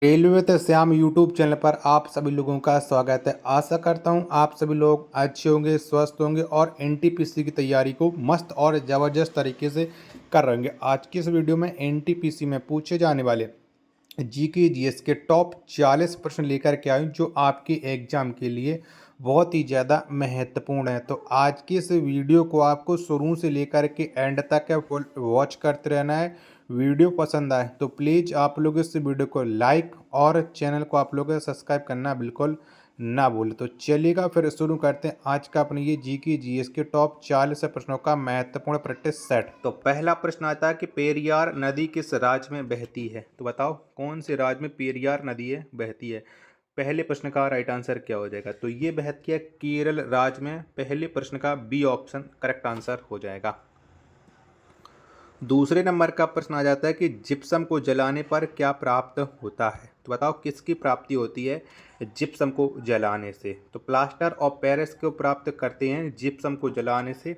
Railway with Shyam YouTube channel पर आप सभी लोगों का स्वागत है। आशा करता हूं आप सभी लोग अच्छे होंगे, स्वस्थ होंगे और एनटीपीसी की तैयारी को मस्त और ज़बरदस्त तरीके से कर रहे होंगे। आज की इस वीडियो में एनटीपीसी में पूछे जाने वाले जीके जीएस के टॉप 40 प्रश्न लेकर के आए जो आपके एग्जाम के लिए बहुत ही ज़्यादा महत्वपूर्ण है। तो आज की इस वीडियो को आपको शुरू से लेकर के एंड तक फुल वॉच करते रहना है। वीडियो पसंद आए तो प्लीज़ आप लोग इस वीडियो को लाइक और चैनल को आप लोग सब्सक्राइब करना बिल्कुल ना भूलें। तो चलिएगा फिर शुरू करते हैं आज का अपने ये जीके जीएस के टॉप 40 प्रश्नों का महत्वपूर्ण प्रैक्टिस सेट। तो पहला प्रश्न आता है कि पेरियार नदी किस राज्य में बहती है। तो बताओ कौन से राज्य में पेरियार नदी है बहती है। पहले प्रश्न का राइट आंसर क्या हो जाएगा। तो ये बहती है केरल राज्य में। पहले प्रश्न का बी ऑप्शन करेक्ट आंसर हो जाएगा। दूसरे नंबर का प्रश्न आ जाता है कि जिप्सम को जलाने पर क्या प्राप्त होता है। तो बताओ किसकी प्राप्ति होती है जिप्सम को जलाने से। तो प्लास्टर ऑफ पेरिस को प्राप्त करते हैं जिप्सम को जलाने से।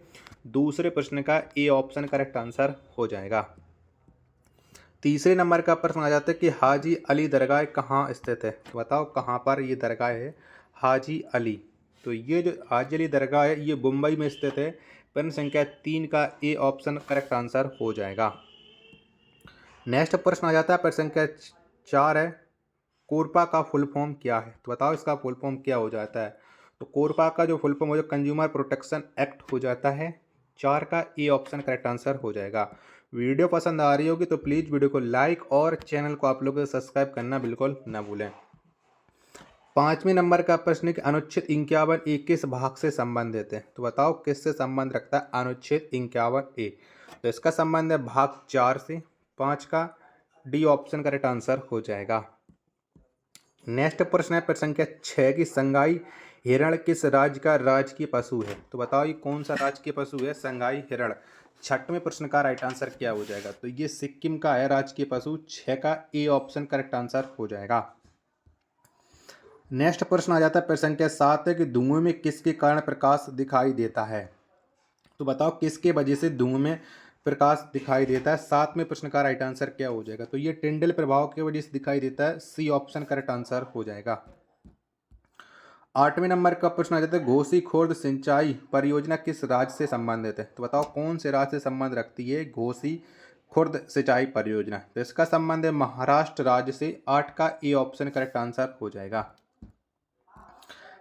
दूसरे प्रश्न का ए ऑप्शन करेक्ट आंसर हो जाएगा। तीसरे नंबर का प्रश्न आ जाता है कि हाजी अली दरगाह कहाँ स्थित है। तो बताओ कहाँ पर ये दरगाह है हाजी अली। तो ये जो हाजी अली दरगाह है ये मुंबई में स्थित है। प्रश्न संख्या 3 का ए ऑप्शन करेक्ट आंसर हो जाएगा। नेक्स्ट प्रश्न आ जाता है प्रश्न संख्या 4 है कोरपा का फुल फॉर्म क्या है। तो बताओ इसका फुल फॉर्म क्या हो जाता है। तो कोरपा का जो फुल फॉर्म हो जाए कंज्यूमर प्रोटेक्शन एक्ट हो जाता है। 4 का ए ऑप्शन करेक्ट आंसर हो जाएगा। वीडियो पसंद आ रही होगी तो प्लीज़ वीडियो को लाइक और चैनल को आप लोग सब्सक्राइब करना बिल्कुल ना भूलें। पांचवें नंबर का प्रश्न है कि अनुच्छेद 51 ए किस भाग से संबंधित है। तो बताओ किससे संबंध रखता है अनुच्छेद 51 ए। तो इसका संबंध है भाग 4 से। 5 का डी ऑप्शन करेक्ट आंसर हो जाएगा। नेक्स्ट प्रश्न है प्रश्न संख्या 6 की संगाई हिरण किस राज्य का राजकीय पशु है। तो बताओ ये कौन सा राजकीय पशु है संगाई हिरण। छठवें प्रश्न का राइट आंसर क्या हो जाएगा। तो ये सिक्किम का है राजकीय पशु। 6 का ए ऑप्शन करेक्ट आंसर हो जाएगा। नेक्स्ट प्रश्न आ जाता है प्रश्न संख्या 7 है कि धुएं में किसके कारण प्रकाश दिखाई देता है। तो बताओ किसके वजह से धुएं में प्रकाश दिखाई देता है। 7वें प्रश्न का राइट आंसर क्या हो जाएगा। तो ये टिंडल प्रभाव की वजह से दिखाई देता है। सी ऑप्शन करेक्ट आंसर हो जाएगा। 8वें नंबर का प्रश्न आ जाता है घोसी खुर्द सिंचाई परियोजना किस राज्य से संबंधित है। तो बताओ कौन से राज्य से संबंध रखती है घोसी खुर्द सिंचाई परियोजना। तो इसका संबंध है महाराष्ट्र राज्य से। 8 का ए ऑप्शन करेक्ट आंसर हो जाएगा।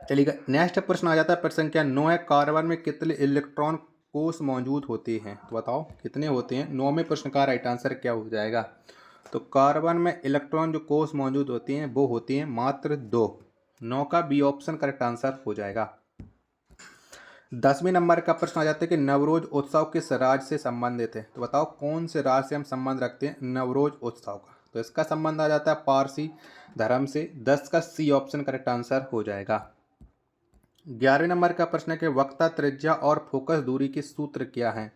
चलिए नेक्स्ट प्रश्न आ जाता है प्रश्न संख्या 9 है कार्बन में कितने इलेक्ट्रॉन कोष मौजूद होते हैं। तो बताओ कितने होते हैं। 9वें प्रश्न का राइट आंसर क्या हो जाएगा। तो कार्बन में इलेक्ट्रॉन जो कोष मौजूद होती हैं वो होती हैं मात्र 2। 9 का बी ऑप्शन करेक्ट आंसर हो जाएगा। 10वें नंबर का प्रश्न आ जाता है कि नवरोज उत्सव किस राज्य से संबंधित है। तो बताओ कौन से राज्य से हम संबंध रखते हैं नवरोज उत्सव का। तो इसका संबंध आ जाता है पारसी धर्म से। 10 का सी ऑप्शन करेक्ट आंसर हो जाएगा। 11वें नंबर का प्रश्न है कि वक्ता त्रिज्या और फोकस दूरी के सूत्र क्या हैं।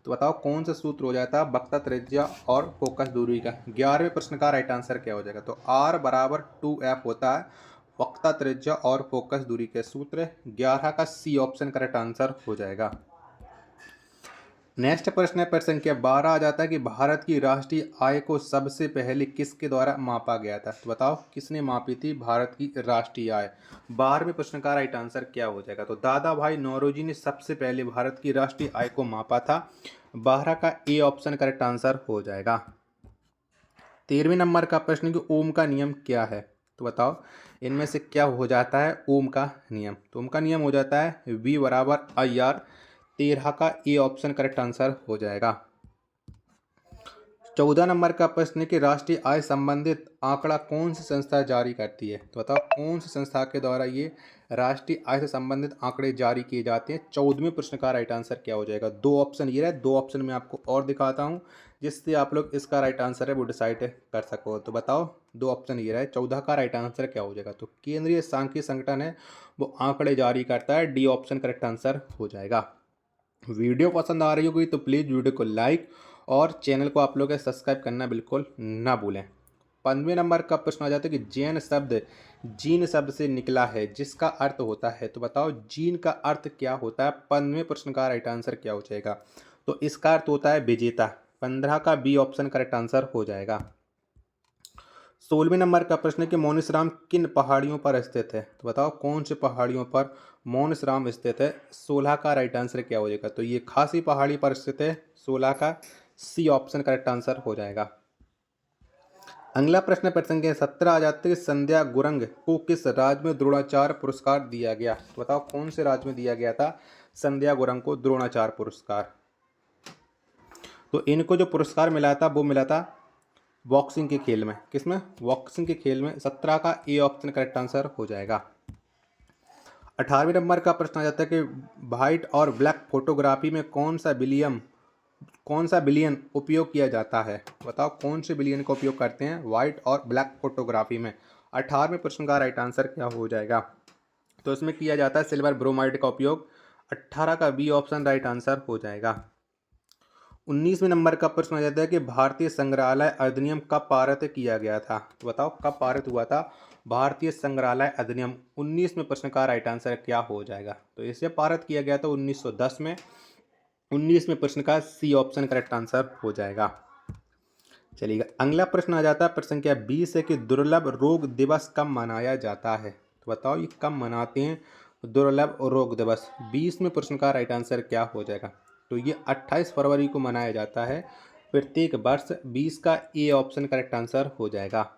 तो बताओ कौन सा सूत्र हो जाता है वक्ता त्रिज्या और फोकस दूरी का। 11वें प्रश्न का राइट आंसर क्या हो जाएगा। तो R बराबर 2F होता है वक्ता त्रिज्या और फोकस दूरी के सूत्र। 11 का सी ऑप्शन करेक्ट आंसर हो जाएगा। नेक्स्ट प्रश्न है प्रश्न संख्या 12 आ जाता है कि भारत की राष्ट्रीय आय को सबसे पहले किसके द्वारा मापा गया था। तो बताओ किसने मापी थी भारत की राष्ट्रीय आय। 12वें प्रश्न का राइट आंसर क्या हो जाएगा। तो दादा भाई नौरोजी ने सबसे पहले भारत की राष्ट्रीय आय को मापा था। 12 का ए ऑप्शन करेक्ट आंसर हो जाएगा। 13वें नंबर का प्रश्न कि ओम का नियम क्या है। तो बताओ इनमें से क्या हो जाता है ओम का नियम। तो ओम का नियम हो जाता है V बराबर IR। 13 का ए ऑप्शन करेक्ट आंसर हो जाएगा। 14 नंबर का प्रश्न है कि राष्ट्रीय आय संबंधित आंकड़ा कौन सी संस्था जारी करती है। तो बताओ कौन सी संस्था के द्वारा ये राष्ट्रीय आय से संबंधित आंकड़े जारी किए जाते हैं। 14वें प्रश्न का राइट आंसर क्या हो जाएगा। दो ऑप्शन ये रहे। दो ऑप्शन मैं आपको और दिखाता हूँ जिससे आप लोग इसका राइट आंसर है वो डिसाइड कर सको। तो बताओ दो ऑप्शन ये रहे। 14 का राइट आंसर क्या हो जाएगा। तो केंद्रीय सांख्यिकी संगठन है वो आंकड़े जारी करता है। डी ऑप्शन करेक्ट आंसर हो जाएगा। वीडियो पसंद आ रही होगी तो प्लीज़ वीडियो को लाइक और चैनल को आप लोग सब्सक्राइब करना बिल्कुल ना भूलें। 15वें नंबर का प्रश्न आ जाता है कि जैन शब्द जीन शब्द से निकला है जिसका अर्थ होता है। तो बताओ जीन का अर्थ क्या होता है। 15वें प्रश्न का राइट आंसर क्या हो जाएगा। तो इसका अर्थ होता है विजेता। 15 का बी ऑप्शन करेक्ट आंसर हो जाएगा। 16वें नंबर का प्रश्न है कि मौनसराम किन पहाड़ियों पर स्थित है? तो बताओ कौन से पहाड़ियों पर मौनसराम स्थित है? 16 का राइट आंसर क्या हो जाएगा? तो ये खासी पहाड़ी पर स्थित है। 16 का सी ऑप्शन करेक्ट आंसर हो जाएगा। अगला प्रश्न प्रसंग है 17 आजादी संध्या गुरंग को किस राज्य में द्रोणाचार्य पुरस्कार दिया गया? तो बताओ कौन से राज्य में दिया गया था संध्या गुरंग को द्रोणाचार्य पुरस्कार? तो इनको जो पुरस्कार मिला था वो मिला था बॉक्सिंग के खेल में। किसमें? बॉक्सिंग के खेल में। 17 का ए ऑप्शन करेक्ट आंसर हो जाएगा। 18वें नंबर का प्रश्न आ जाता है कि व्हाइट और ब्लैक फोटोग्राफी में कौन सा बिलियन उपयोग किया जाता है? बताओ कौन से बिलियन का उपयोग करते हैं व्हाइट और ब्लैक फोटोग्राफी में? 18वें प्रश्न का राइट आंसर क्या हो जाएगा? तो इसमें किया जाता है सिल्वर ब्रोमाइड का उपयोग। 18 का बी ऑप्शन राइट आंसर हो जाएगा। 19वें नंबर का प्रश्न आ जाता है कि भारतीय संग्रहालय अधिनियम कब पारित किया गया था? तो बताओ कब पारित हुआ था भारतीय संग्रहालय अधिनियम? 19वें प्रश्न का राइट आंसर क्या हो जाएगा? तो इसे पारित किया गया था 1910 में। 19वें प्रश्न का सी ऑप्शन करेक्ट आंसर हो जाएगा। चलिएगा अगला प्रश्न आ जाता है प्रश्न संख्या 20 है कि दुर्लभ रोग दिवस कब मनाया जाता है? तो बताओ ये कब मनाते हैं दुर्लभ रोग दिवस? 20वें प्रश्न का राइट आंसर क्या हो जाएगा? तो ये 28 फरवरी को मनाया जाता है प्रत्येक वर्ष। 20 का ए ऑप्शन करेक्ट आंसर हो जाएगा।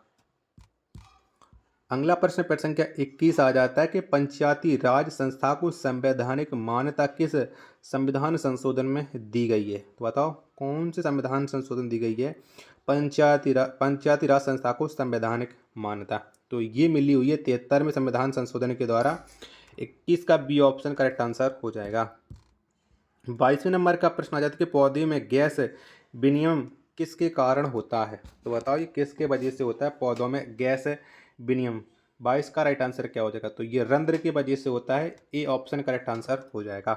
अगला प्रश्न प्रश्न संख्या 21 आ जाता है कि पंचायती राज संस्था को संवैधानिक मान्यता किस संविधान संशोधन में दी गई है? तो बताओ कौन से संविधान संशोधन दी गई है पंचायती राज संस्था को संवैधानिक मान्यता? तो ये मिली हुई है 73वें संविधान संशोधन के द्वारा। 21 का बी ऑप्शन करेक्ट आंसर हो जाएगा। 22वें नंबर का प्रश्न आ जाता है कि पौधे में गैस विनिमय किसके कारण होता है? तो बताओ ये किसके वजह से होता है पौधों में गैस विनिमय? 22 का राइट आंसर क्या हो जाएगा? तो ये रंध्र की वजह से होता है। ए ऑप्शन करेक्ट आंसर हो जाएगा।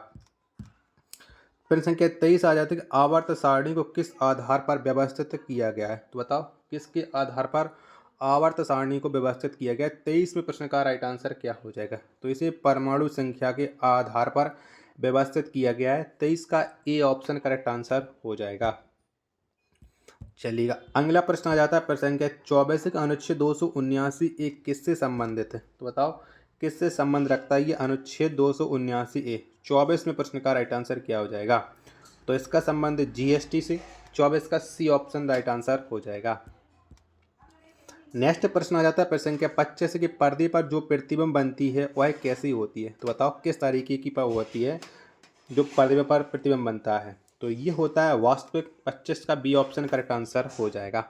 प्रश्न संख्या 23 आ जाती है कि आवर्त सारणी को किस आधार पर व्यवस्थित किया गया है? तो बताओ किसके आधार पर आवर्त सारणी को व्यवस्थित किया गया? 23वें प्रश्न का राइट आंसर क्या हो जाएगा? तो इसे परमाणु संख्या के आधार पर व्यवस्थित किया गया है। 23 का ए ऑप्शन करेक्ट आंसर हो जाएगा। चलिएगा अगला प्रश्न आ जाता है प्रश्न संख्या 24 का अनुच्छेद 279 एक किससे संबंधित है? तो बताओ किससे संबंध रखता है ये अनुच्छेद 279 ए? 24वें प्रश्न का राइट आंसर क्या हो जाएगा? तो इसका संबंध जीएसटी से। 24 का सी ऑप्शन राइट आंसर हो जाएगा। नेक्स्ट प्रश्न आ जाता है प्रश्न संख्या 25 की पर्दे पर जो प्रतिबिंब बनती है वह कैसी होती है? तो बताओ किस तरीके की होती है जो पर्दे पर प्रतिबिंब बनता है? तो ये होता है वास्तविक। 25 का बी ऑप्शन करेक्ट आंसर हो जाएगा।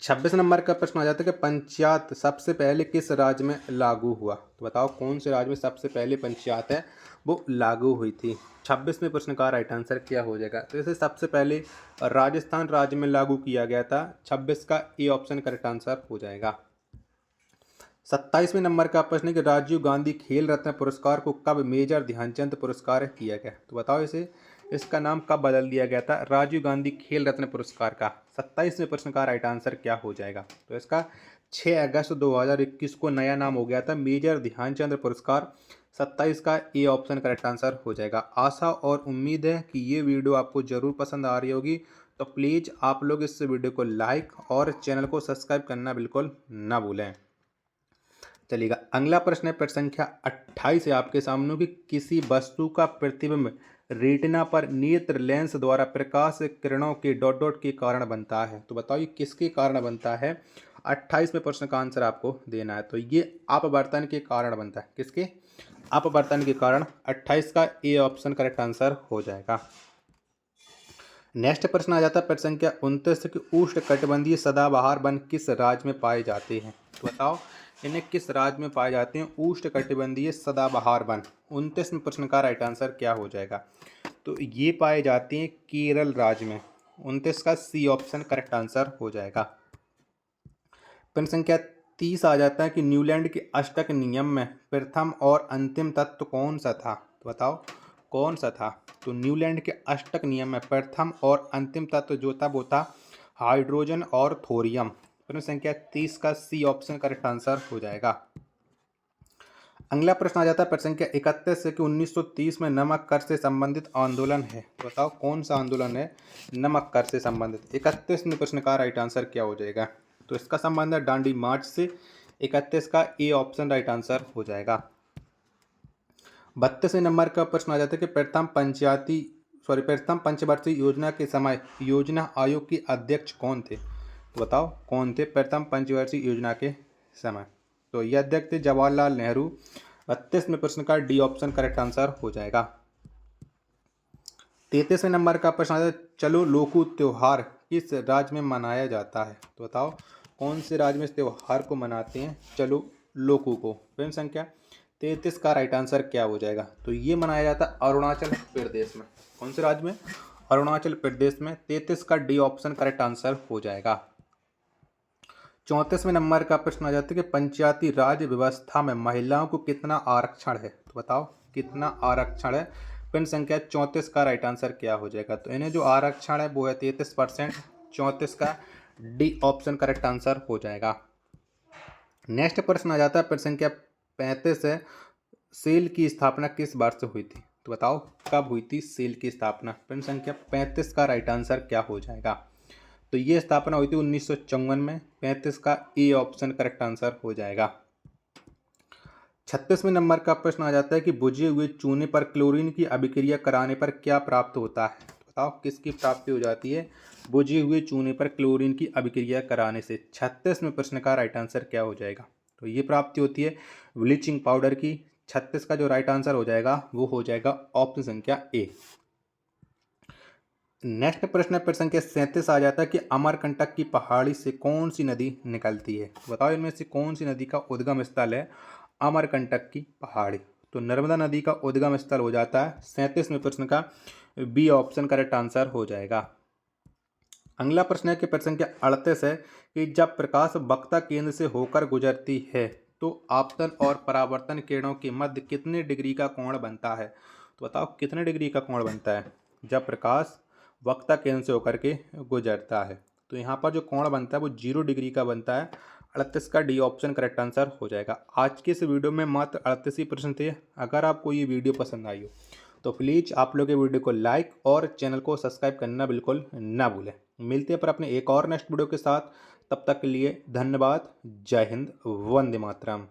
26 नंबर का प्रश्न आ जाता है कि पंचायत सबसे पहले किस राज्य में लागू हुआ? तो बताओ कौन से राज्य में सबसे पहले पंचायत है वो लागू हुई थी? 26वें प्रश्न का राइट आंसर क्या हो जाएगा? तो इसे सबसे पहले राजस्थान राज्य में लागू किया गया था। 26 का ए ऑप्शन करेक्ट आंसर हो जाएगा। 27वें नंबर का प्रश्न है कि राजीव गांधी खेल रत्न पुरस्कार को कब मेजर ध्यानचंद पुरस्कार किया गया? तो बताओ इसका नाम कब बदल दिया गया था राजीव गांधी खेल रत्न पुरस्कार का? 27वें प्रश्न का राइट आंसर क्या हो जाएगा? तो इसका 6 अगस्त 2021 को नया नाम हो गया था मेजर ध्यानचंद पुरस्कार। 27 का ए ऑप्शन करेक्ट आंसर हो जाएगा। आशा और उम्मीद है कि ये वीडियो आपको ज़रूर पसंद आ रही होगी। तो प्लीज़ आप लोग इस वीडियो को लाइक और चैनल को सब्सक्राइब करना बिल्कुल ना भूलें। चलिएगा अगला प्रश्न है प्रश्न संख्या 28 है आपके सामने कि किसी वस्तु का प्रतिबिंब रेटिना पर नेत्र लेंस द्वारा प्रकाश किरणों के डॉट डॉट के कारण बनता है? तो बताओ ये किसके कारण बनता है? 28वें प्रश्न का आंसर आपको देना है। तो ये अपवर्तन के कारण बनता है। किसके? अपवर्तन के कारण। 28 का ए ऑप्शन करेक्ट आंसर हो जाएगा। नेक्स्ट प्रश्न आ जाता है प्रश्न संख्या 29 कि उष्णकटिबंधीय सदाबहार वन किस राज्य में पाए जाते हैं? तो बताओ इन्हें किस राज्य में पाए जाते हैं उष्णकटिबंधीय सदाबहार वन? 29वें प्रश्न का राइट आंसर क्या हो जाएगा? तो ये पाए जाते हैं केरल राज्य में। 29 का सी ऑप्शन करेक्ट आंसर हो जाएगा। प्रश्न संख्या 30 आ जाता है कि न्यूलैंड के अष्टक नियम में प्रथम और अंतिम तत्व कौन सा था? तो बताओ कौन सा था? तो न्यूलैंड के अष्टक नियम में प्रथम और अंतिम तत्व जो था वो था हाइड्रोजन और थोरियम। प्रश्न संख्या 30 का सी ऑप्शन करेक्ट आंसर हो जाएगा। अगला प्रश्न आ जाता है प्रश्न संख्या 31 से कि 1930 में नमक कर से संबंधित आंदोलन है? तो बताओ कौन सा आंदोलन है नमक कर से संबंधित? 31वें प्रश्न का राइट आंसर क्या हो जाएगा? तो इसका संबंध है डांडी मार्च से। 31 का ए ऑप्शन राइट आंसर हो जाएगा। 32वें नंबर का प्रश्न आ जाता है कि प्रथम पंचवर्षीय योजना के समय योजना आयोग के अध्यक्ष कौन थे? तो बताओ कौन थे प्रथम पंचवर्षीय योजना के समय? तो ये अध्यक्ष थे जवाहरलाल नेहरू। 32वें प्रश्न का डी ऑप्शन करेक्ट आंसर हो जाएगा। 33वें नंबर का प्रश्न आता है चलो लोकू त्योहार किस राज्य में मनाया जाता है? तो बताओ कौन से राज्य में इस त्योहार को मनाते हैं चलो लोकू को? प्रश्न संख्या 33 का राइट आंसर क्या हो जाएगा? तो ये मनाया जाता है अरुणाचल प्रदेश में। कौन से राज्य में? अरुणाचल प्रदेश में। 33 का डी ऑप्शन करेक्ट आंसर हो जाएगा। 34वें नंबर का प्रश्न आ जाता है कि पंचायती राज व्यवस्था में महिलाओं को कितना आरक्षण है? तो बताओ कितना आरक्षण है? पिन संख्या 34 का राइट आंसर क्या हो जाएगा? तो इन्हें जो आरक्षण है वो है 33%। 34 का डी ऑप्शन करेक्ट आंसर हो जाएगा। नेक्स्ट प्रश्न आ जाता है प्रश्न संख्या 35 है सेल की स्थापना किस वर्ष हुई थी? तो बताओ कब हुई थी सेल की स्थापना? प्रश्न संख्या 35 का राइट आंसर क्या हो जाएगा? तो ये स्थापना हुई थी 1954 में। 35 का ए ऑप्शन करेक्ट आंसर हो जाएगा। 36वें नंबर का प्रश्न आ जाता है कि बुझे हुए चूने पर क्लोरीन की अभिक्रिया कराने पर क्या प्राप्त होता है? तो बताओ किसकी प्राप्ति हो जाती है बुझे हुए चूने पर क्लोरीन की अभिक्रिया कराने से? 36वें प्रश्न का राइट आंसर क्या हो जाएगा? तो ये प्राप्ति होती है ब्लीचिंग पाउडर की। 36 का जो राइट आंसर हो जाएगा वो हो जाएगा ऑप्शन संख्या ए। नेक्स्ट प्रश्न है प्रश्न संख्या 37 आ जाता है कि अमरकंटक की पहाड़ी से कौन सी नदी निकलती है? तो बताओ इनमें से कौन सी नदी का उद्गम स्थल है अमरकंटक की पहाड़ी? तो नर्मदा नदी का उद्गम स्थल हो जाता है। 37वें प्रश्न का बी ऑप्शन करेक्ट आंसर हो जाएगा। अगला प्रश्न है कि प्रश्न संख्या 38 है कि जब प्रकाश वक्ता केंद्र से होकर गुजरती है तो आपतन और परावर्तन किरणों के मध्य कितने डिग्री का कोण बनता है? तो बताओ कितने डिग्री का कोण बनता है जब प्रकाश वक्ता केंद्र से होकर के गुजरता है? तो यहाँ पर जो कोण बनता है वो 0 डिग्री का बनता है। 38 का डी ऑप्शन करेक्ट आंसर हो जाएगा। आज के इस वीडियो में मात्र 38 ही प्रश्न थे। अगर आपको ये वीडियो पसंद आई हो तो प्लीज़ आप लोग ये वीडियो को लाइक और चैनल को सब्सक्राइब करना बिल्कुल ना भूलें। मिलते हैं पर अपने एक और नेक्स्ट वीडियो के साथ। तब तक के लिए धन्यवाद। जय हिंद, वंदे मातरम।